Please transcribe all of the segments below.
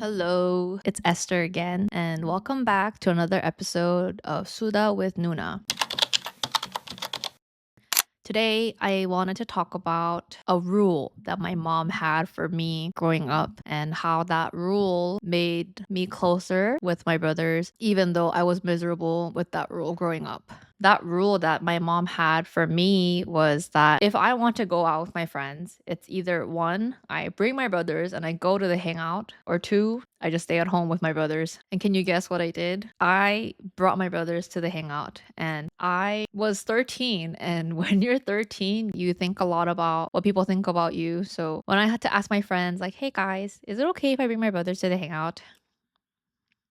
Hello, it's Esther again, and welcome back to another episode of Suda with Nuna. Today, I wanted to talk about a rule that my mom had for me growing up and how that rule made me closer with my brothers, even though I was miserable with that rule growing up. That rule that my mom had for me was that if I want to go out with my friends, it's either one, I bring my brothers and I go to the hangout, or two, I just stay at home with my brothers. And can you guess what I did? I brought my brothers to the hangout and I was 13. And when you're 13, you think a lot about what people think about you. So when I had to ask my friends, like, hey guys, is it okay if I bring my brothers to the hangout?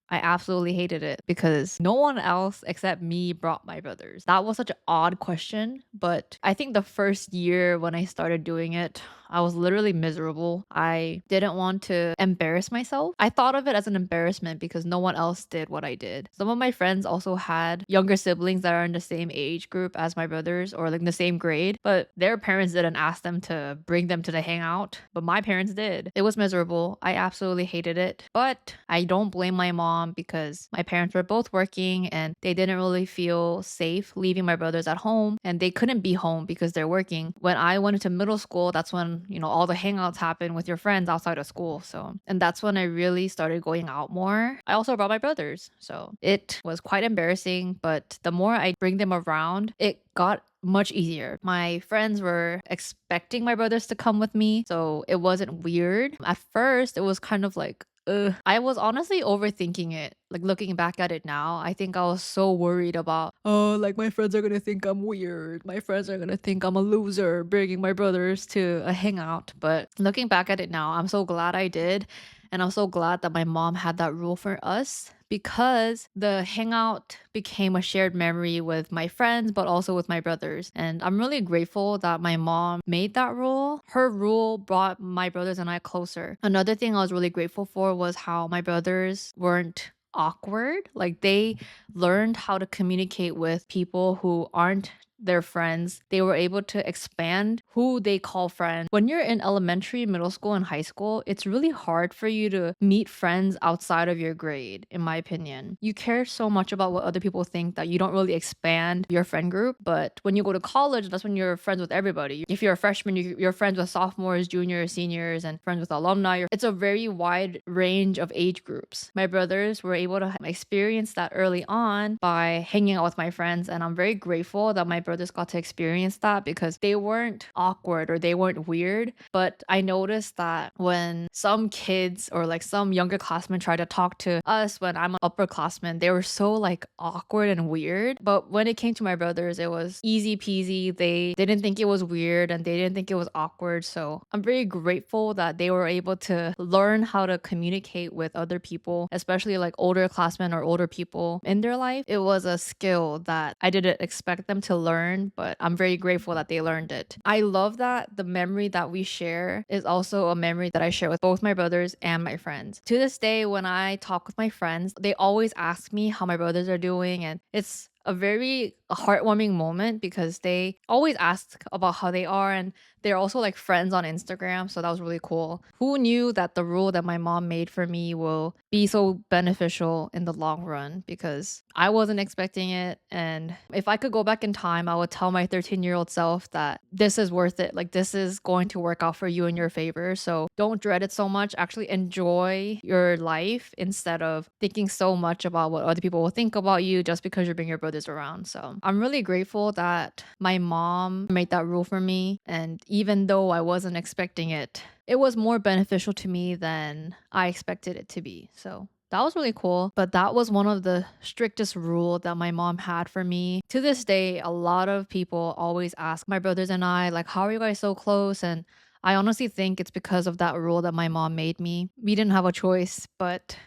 I absolutely hated it because no one else except me brought my brothers. That was such an odd question, but I think the first year when I started doing it, I was literally miserable. I didn't want to embarrass myself. I thought of it as an embarrassment because no one else did what I did. Some of my friends also had younger siblings that are in the same age group as my brothers or like in the same grade, but their parents didn't ask them to bring them to the hangout, but my parents did. It was miserable. I absolutely hated it, but I don't blame my mom because my parents were both working and they didn't really feel safe leaving my brothers at home and they couldn't be home because they're working. When I went into middle school, that's when, all the hangouts happen with your friends outside of school. And that's when I really started going out more. I also brought my brothers. So it was quite embarrassing, but the more I bring them around, it got much easier. My friends were expecting my brothers to come with me, so it wasn't weird. At first, it was kind of like, ugh. I was honestly overthinking it. Like looking back at it now, I think I was so worried about, oh, like my friends are gonna think I'm weird. My friends are gonna think I'm a loser bringing my brothers to a hangout. But looking back at it now, I'm so glad I did. And I'm so glad that my mom had that rule for us because the hangout became a shared memory with my friends, but also with my brothers. And I'm really grateful that my mom made that rule. Her rule brought my brothers and I closer. Another thing I was really grateful for was how my brothers weren't awkward. Like they learned how to communicate with people who aren't their friends. They were able to expand who they call friends. When you're in elementary, middle school, and high school, it's really hard for you to meet friends outside of your grade, in my opinion. You care so much about what other people think that you don't really expand your friend group. But when you go to college, that's when you're friends with everybody. If you're a freshman, you're friends with sophomores, juniors, seniors, and friends with alumni. It's a very wide range of age groups. My brothers were able to experience that early on by hanging out with my friends, and I'm very grateful that my brothers got to experience that because they weren't awkward or they weren't weird. But I noticed that when some kids or like some younger classmen try to talk to us when I'm an upperclassman, they were so like awkward and weird. But when it came to my brothers, it was easy peasy. They didn't think it was weird and they didn't think it was awkward. So I'm very grateful that they were able to learn how to communicate with other people, especially like older classmen or older people in their life. It was a skill that I didn't expect them to learn, but I'm very grateful that they learned it. I love that the memory that we share is also a memory that I share with both my brothers and my friends. To this day, when I talk with my friends, they always ask me how my brothers are doing, and it's a very heartwarming moment because they always ask about how they are and they're also like friends on Instagram. So that was really cool. Who knew that the rule that my mom made for me will be so beneficial in the long run? Because I wasn't expecting it. And if I could go back in time, I would tell my 13-year-old self that this is worth it. Like this is going to work out for you in your favor. So don't dread it so much. Actually enjoy your life instead of thinking so much about what other people will think about you just because you're bringing your brothers around. So I'm really grateful that my mom made that rule for me. And even though I wasn't expecting it, it was more beneficial to me than I expected it to be. So that was really cool. But that was one of the strictest rule that my mom had for me. To this day, a lot of people always ask my brothers and I, like, how are you guys so close? And I honestly think it's because of that rule that my mom made me. We didn't have a choice, but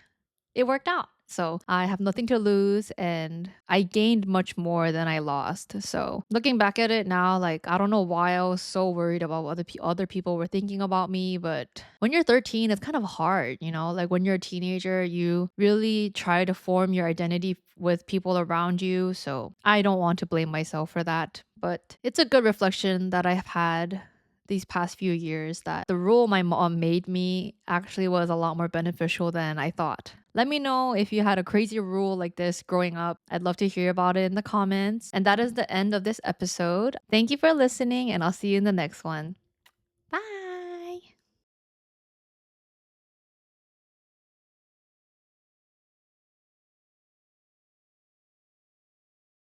it worked out. So I have nothing to lose and I gained much more than I lost. So looking back at it now, like I don't know why I was so worried about what other people were thinking about me. But when you're 13, it's kind of hard, like when you're a teenager, you really try to form your identity with people around you. So I don't want to blame myself for that. But it's a good reflection that I've had these past few years that the rule my mom made me actually was a lot more beneficial than I thought. Let me know if you had a crazy rule like this growing up. I'd love to hear about it in the comments. And that is the end of this episode. Thank you for listening, and I'll see you in the next one.